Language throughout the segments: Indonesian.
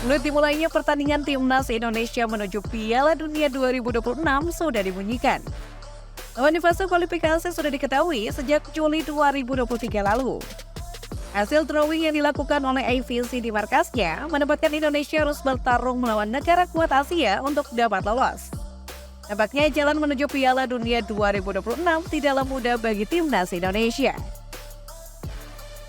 Lalu dimulainya pertandingan timnas Indonesia menuju Piala Dunia 2026 sudah dibunyikan. Lawan di fase kualifikasi sudah diketahui sejak Juli 2023 lalu. Hasil drawing yang dilakukan oleh AFC di markasnya menempatkan Indonesia harus bertarung melawan negara kuat Asia untuk dapat lolos. Nampaknya jalan menuju Piala Dunia 2026 tidaklah mudah bagi timnas Indonesia.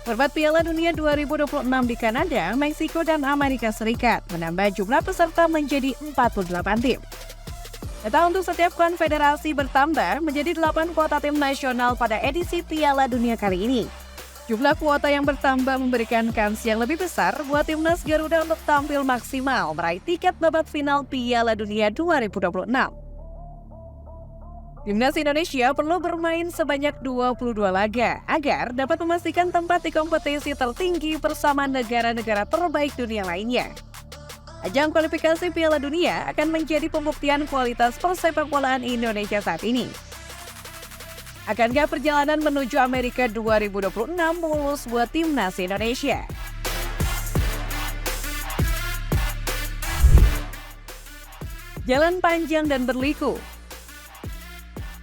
Format Piala Dunia 2026 di Kanada, Meksiko, dan Amerika Serikat menambah jumlah peserta menjadi 48 tim. Data untuk setiap konfederasi bertambah menjadi 8 kuota tim nasional pada edisi Piala Dunia kali ini. Jumlah kuota yang bertambah memberikan kans yang lebih besar buat timnas Garuda untuk tampil maksimal meraih tiket babak final Piala Dunia 2026. Timnas Indonesia perlu bermain sebanyak 22 laga agar dapat memastikan tempat di kompetisi tertinggi bersama negara-negara terbaik dunia lainnya. Ajang kualifikasi Piala Dunia akan menjadi pembuktian kualitas persepakbolaan Indonesia saat ini. Akankah perjalanan menuju Amerika 2026 mulus buat timnas Indonesia? Jalan panjang dan berliku.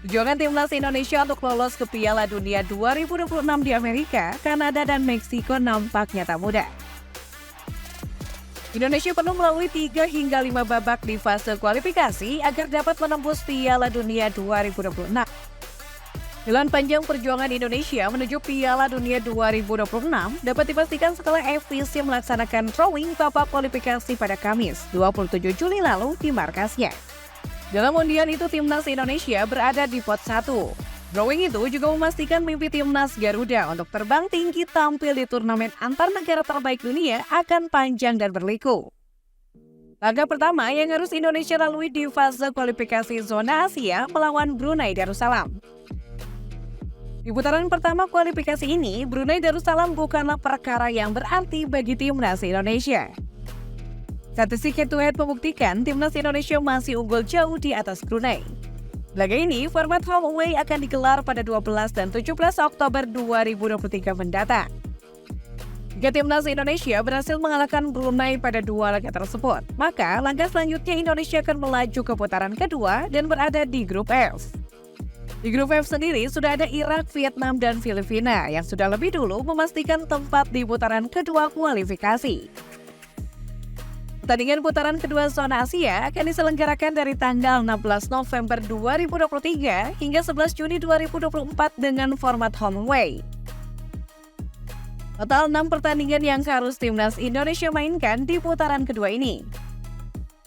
Perjuangan timnas Indonesia untuk lolos ke Piala Dunia 2026 di Amerika, Kanada, dan Meksiko nampaknya tak mudah. Indonesia perlu melalui 3 hingga 5 babak di fase kualifikasi agar dapat menembus Piala Dunia 2026. Jalan panjang perjuangan Indonesia menuju Piala Dunia 2026 dapat dipastikan setelah AFC melaksanakan drawing babak kualifikasi pada Kamis, 27 Juli lalu di markasnya. Dalam undian itu, timnas Indonesia berada di pot 1. Drawing itu juga memastikan mimpi timnas Garuda untuk terbang tinggi tampil di turnamen antar negara terbaik dunia akan panjang dan berliku. Langkah pertama yang harus Indonesia lalui di fase kualifikasi zona Asia melawan Brunei Darussalam. Di putaran pertama kualifikasi ini, Brunei Darussalam bukanlah perkara yang berarti bagi timnas Indonesia. Statistik head-to-head membuktikan timnas Indonesia masih unggul jauh di atas Brunei. Laga ini, format home away akan digelar pada 12 dan 17 Oktober 2023 mendatang. Jika timnas Indonesia berhasil mengalahkan Brunei pada 2 laga tersebut, maka langkah selanjutnya Indonesia akan melaju ke putaran kedua dan berada di grup F. Di grup F sendiri sudah ada Irak, Vietnam, dan Filipina yang sudah lebih dulu memastikan tempat di putaran kedua kualifikasi. Pertandingan putaran kedua zona Asia akan diselenggarakan dari tanggal 16 November 2023 hingga 11 Juni 2024 dengan format home away. Total 6 pertandingan yang harus timnas Indonesia mainkan di putaran kedua ini.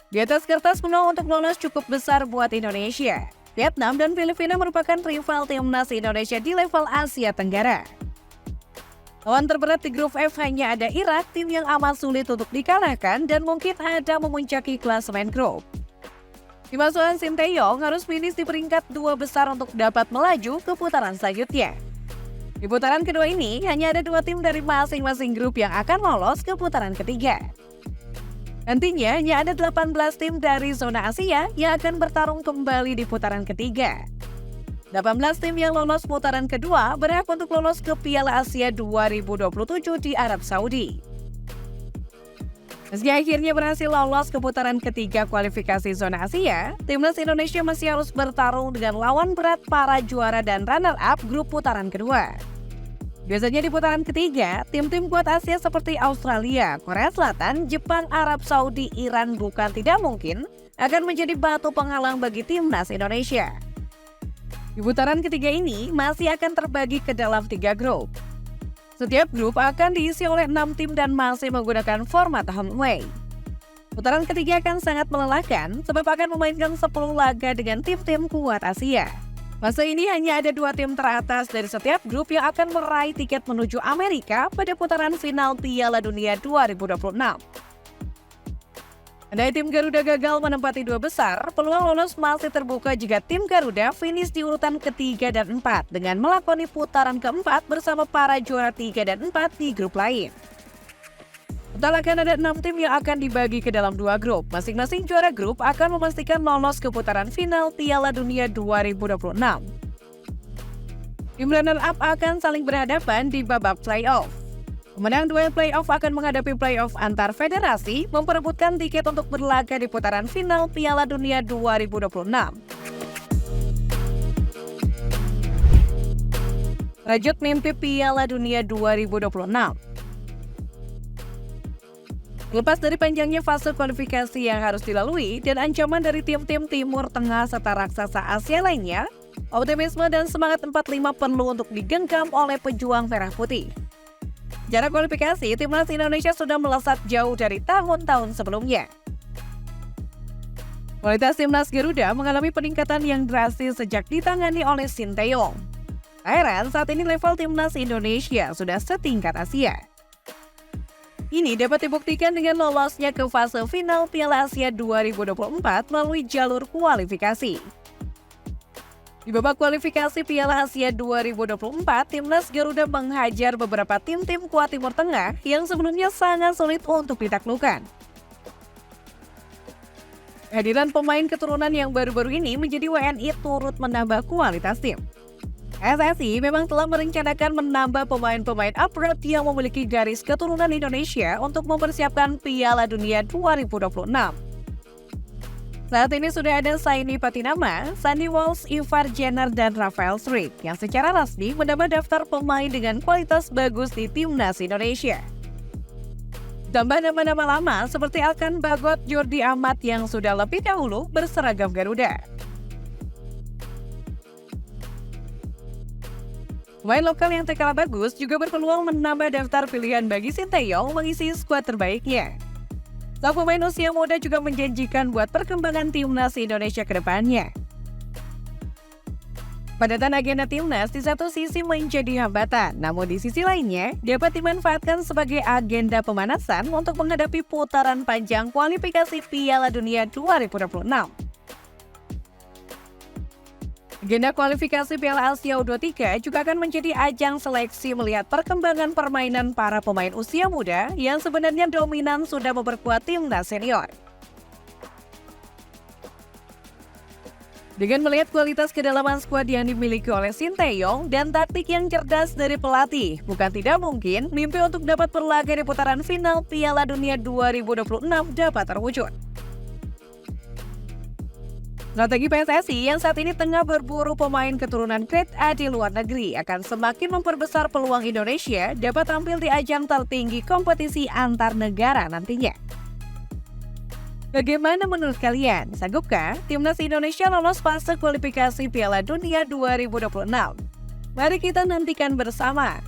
Di atas kertas peluang untuk lolos cukup besar buat Indonesia. Vietnam dan Filipina merupakan rival timnas Indonesia di level Asia Tenggara. Lawan terberat di grup F hanya ada Irak, tim yang amat sulit untuk dikalahkan dan mungkin ada memuncaki klasemen grup. Tim asuhan Sinteyong harus finish di peringkat 2 besar untuk dapat melaju ke putaran selanjutnya. Di putaran kedua ini, hanya ada 2 tim dari masing-masing grup yang akan lolos ke putaran ketiga. Nantinya, hanya ada 18 tim dari zona Asia yang akan bertarung kembali di putaran ketiga. 18 tim yang lolos putaran kedua berhak untuk lolos ke Piala Asia 2027 di Arab Saudi. Meski akhirnya berhasil lolos ke putaran ketiga kualifikasi zona Asia, timnas Indonesia masih harus bertarung dengan lawan berat para juara dan runner-up grup putaran kedua. Biasanya di putaran ketiga, tim-tim kuat Asia seperti Australia, Korea Selatan, Jepang, Arab Saudi, Iran bukan tidak mungkin akan menjadi batu penghalang bagi timnas Indonesia. Di putaran ketiga ini masih akan terbagi ke dalam 3 grup. Setiap grup akan diisi oleh 6 tim dan masih menggunakan format home away. Putaran ketiga akan sangat melelahkan sebab akan memainkan 10 laga dengan tim-tim kuat Asia. Fase ini hanya ada 2 tim teratas dari setiap grup yang akan meraih tiket menuju Amerika pada putaran final Piala Dunia 2026. Andai tim Garuda gagal menempati 2 besar, peluang lolos masih terbuka jika tim Garuda finish di urutan ketiga dan 4 dengan melakoni putaran keempat bersama para juara 3 dan 4 di grup lain. Total akan ada 6 tim yang akan dibagi ke dalam 2 grup. Masing-masing juara grup akan memastikan lolos ke putaran final Piala Dunia 2026. Tim runner-up akan saling berhadapan di babak playoff. Pemenang duel playoff akan menghadapi playoff antar federasi memperebutkan tiket untuk berlaga di putaran final Piala Dunia 2026. Rajut mimpi Piala Dunia 2026. Lepas dari panjangnya fase kualifikasi yang harus dilalui dan ancaman dari tim-tim Timur Tengah serta raksasa Asia lainnya, optimisme dan semangat 45 perlu untuk digenggam oleh pejuang merah putih. Jarak kualifikasi, timnas Indonesia sudah melesat jauh dari tahun-tahun sebelumnya. Kualitas timnas Garuda mengalami peningkatan yang drastis sejak ditangani oleh Sinteyong. Tak heran saat ini level timnas Indonesia sudah setingkat Asia. Ini dapat dibuktikan dengan lolosnya ke fase final Piala Asia 2024 melalui jalur kualifikasi. Di babak kualifikasi Piala Asia 2024, timnas Garuda menghajar beberapa tim-tim kuat Timur Tengah yang sebelumnya sangat sulit untuk ditaklukkan. Kehadiran pemain keturunan yang baru-baru ini menjadi WNI turut menambah kualitas tim. PSSI memang telah merencanakan menambah pemain-pemain abroad yang memiliki garis keturunan Indonesia untuk mempersiapkan Piala Dunia 2026. Saat ini sudah ada Saini Patinama, Sandy Walsh, Ivar Jenner, dan Rafael Struijk yang secara resmi menambah daftar pemain dengan kualitas bagus di timnas Indonesia. Tambah nama-nama lama seperti Alkan Bagot, Jordi Amat yang sudah lebih dahulu berseragam Garuda. Pemain lokal yang tak kalah bagus juga berpeluang menambah daftar pilihan bagi Sinteyong mengisi skuad terbaiknya. Sang pemain usia muda juga menjanjikan buat perkembangan timnas Indonesia ke depannya. Padatan agenda timnas di satu sisi menjadi hambatan, namun di sisi lainnya dapat dimanfaatkan sebagai agenda pemanasan untuk menghadapi putaran panjang kualifikasi Piala Dunia 2026. Agenda kualifikasi Piala Asia U23 juga akan menjadi ajang seleksi melihat perkembangan permainan para pemain usia muda yang sebenarnya dominan sudah memperkuat timnas senior. Dengan melihat kualitas kedalaman skuad yang dimiliki oleh Sinteyong dan taktik yang cerdas dari pelatih, bukan tidak mungkin mimpi untuk dapat berlaga di putaran final Piala Dunia 2026 dapat terwujud. Strategi PSSI yang saat ini tengah berburu pemain keturunan grade A di luar negeri akan semakin memperbesar peluang Indonesia dapat tampil di ajang tertinggi kompetisi antar negara nantinya. Bagaimana menurut kalian? Sanggupkah timnas Indonesia lolos fase kualifikasi Piala Dunia 2026? Mari kita nantikan bersama.